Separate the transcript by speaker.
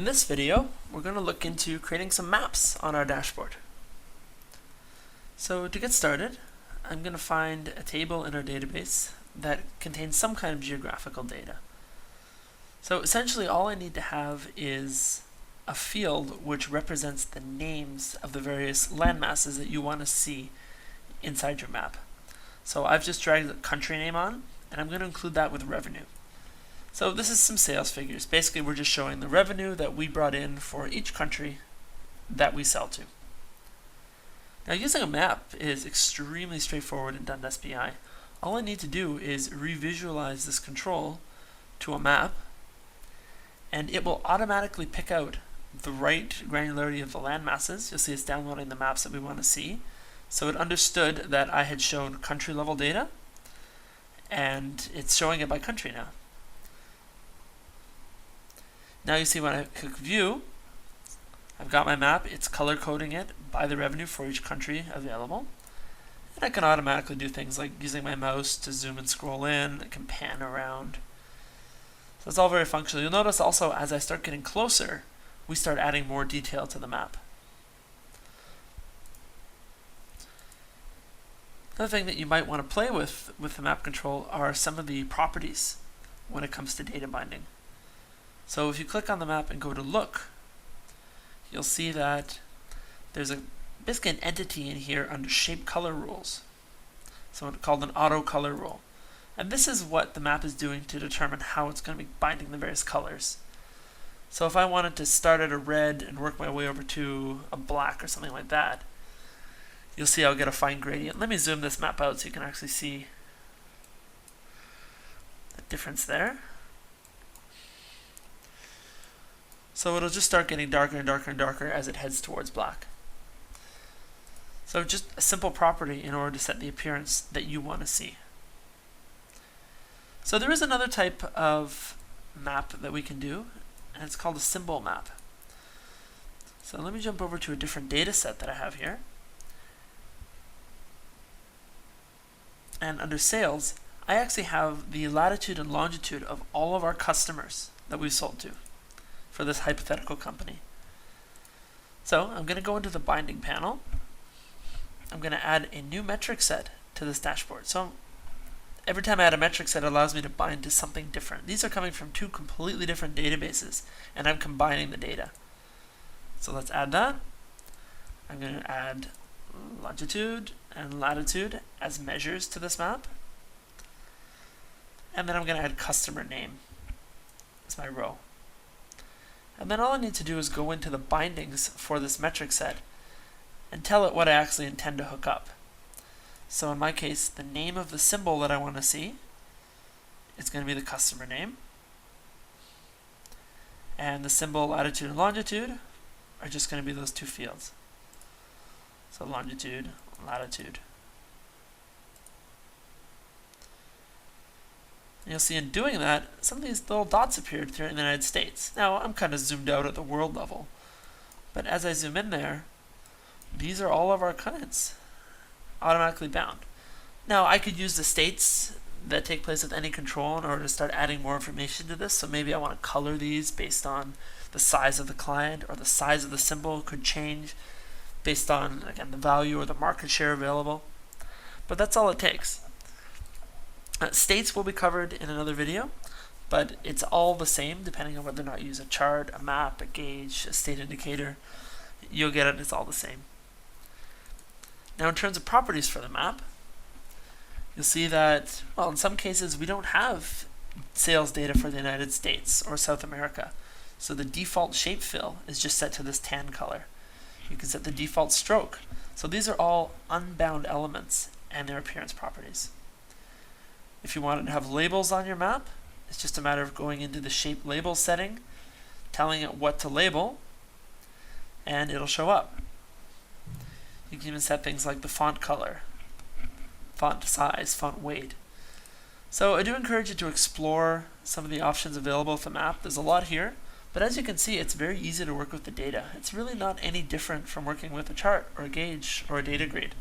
Speaker 1: In this video, we're going to look into creating some maps on our dashboard. So to get started, I'm going to find a table in our database that contains some kind of geographical data. So essentially all I need to have is a field which represents the names of the various landmasses that you want to see inside your map. So I've just dragged the country name on, and I'm going to include that with revenue. So this is some sales figures. Basically, we're just showing the revenue that we brought in for each country that we sell to. Now, using a map is extremely straightforward in Dundas BI. All I need to do is revisualize this control to a map, and it will automatically pick out the right granularity of the land masses. You'll see it's downloading the maps that we want to see. So it understood that I had shown country level data, and it's showing it by country now. Now you see when I click view, I've got my map, it's color coding it by the revenue for each country available. And I can automatically do things like using my mouse to zoom and scroll in, I can pan around. So it's all very functional. You'll notice also as I start getting closer, we start adding more detail to the map. Another thing that you might want to play with the map control are some of the properties when it comes to data binding. So if you click on the map and go to look, you'll see that there's basically an entity in here under shape color rules. So it's called an auto color rule. And this is what the map is doing to determine how it's going to be binding the various colors. So if I wanted to start at a red and work my way over to a black or something like that, you'll see I'll get a fine gradient. Let me zoom this map out so you can actually see the difference there. So it'll just start getting darker and darker and darker as it heads towards black. So just a simple property in order to set the appearance that you want to see. So there is another type of map that we can do, and it's called a symbol map. So let me jump over to a different data set that I have here. And under sales, I actually have the latitude and longitude of all of our customers that we've sold to for this hypothetical company. So I'm going to go into the binding panel. I'm going to add a new metric set to this dashboard. So every time I add a metric set, it allows me to bind to something different. These are coming from two completely different databases, and I'm combining the data. So let's add that. I'm going to add longitude and latitude as measures to this map. And then I'm going to add customer name as my row. And then all I need to do is go into the bindings for this metric set and tell it what I actually intend to hook up. So in my case, the name of the symbol that I want to see is going to be the customer name. And the symbol latitude and longitude are just going to be those two fields. So longitude, latitude. And you'll see in doing that, some of these little dots appeared here in the United States. Now, I'm kind of zoomed out at the world level. But as I zoom in there, these are all of our clients automatically bound. Now, I could use the states that take place with any control in order to start adding more information to this. So maybe I want to color these based on the size of the client, or the size of the symbol could change based on, again, the value or the market share available. But that's all it takes. States will be covered in another video, but it's all the same depending on whether or not you use a chart, a map, a gauge, a state indicator. You'll get it, it's all the same. Now in terms of properties for the map, you'll see that, well, in some cases we don't have sales data for the United States or South America. So the default shape fill is just set to this tan color. You can set the default stroke. So these are all unbound elements and their appearance properties. If you wanted to have labels on your map, it's just a matter of going into the shape label setting, telling it what to label, and it'll show up. You can even set things like the font color, font size, font weight. So I do encourage you to explore some of the options available with the map. There's a lot here, but as you can see, it's very easy to work with the data. It's really not any different from working with a chart or a gauge or a data grid.